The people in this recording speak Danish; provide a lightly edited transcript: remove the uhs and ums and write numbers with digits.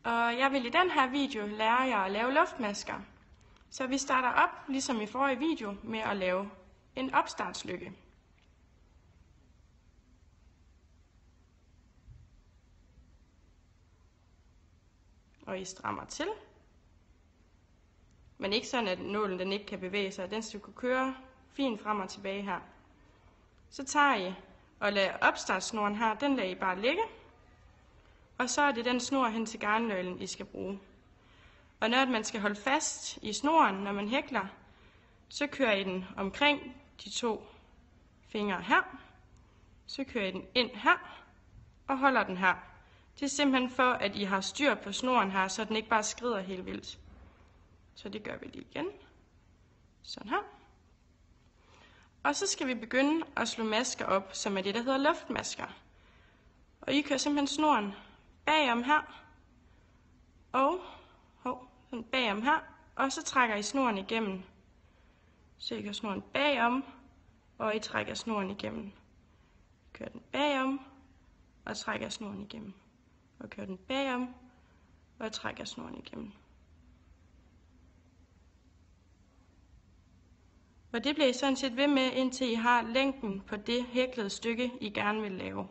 Og jeg vil i den her video lære jer at lave luftmasker. Så vi starter op, ligesom i forrige video, med at lave en opstartslykke. Og I strammer til. Men ikke sådan, at nålen den ikke kan bevæge sig. Den skal kunne køre fint frem og tilbage her. Så tager I og lader opstartssnoren her, den lader I bare ligge. Og så er det den snor hen til garnnøglen, I skal bruge. Og når man skal holde fast i snoren, når man hækler, så kører I den omkring de to fingre her. Så kører I den ind her og holder den her. Det er simpelthen for, at I har styr på snoren her, så den ikke bare skrider helt vildt. Så det gør vi lige igen. Sådan her. Og så skal vi begynde at slå masker op, som er det, der hedder luftmasker. Og I kører simpelthen snoren bagom her, og bagom her, og så trækker I snoren igennem. Så I kører snoren bagom, og I trækker snoren igennem. I kører den bagom, og trækker snoren igennem. Og kører den bagom, og trækker snoren igennem. Og det bliver I sådan set ved med, indtil I har længden på det hæklede stykke, I gerne vil lave.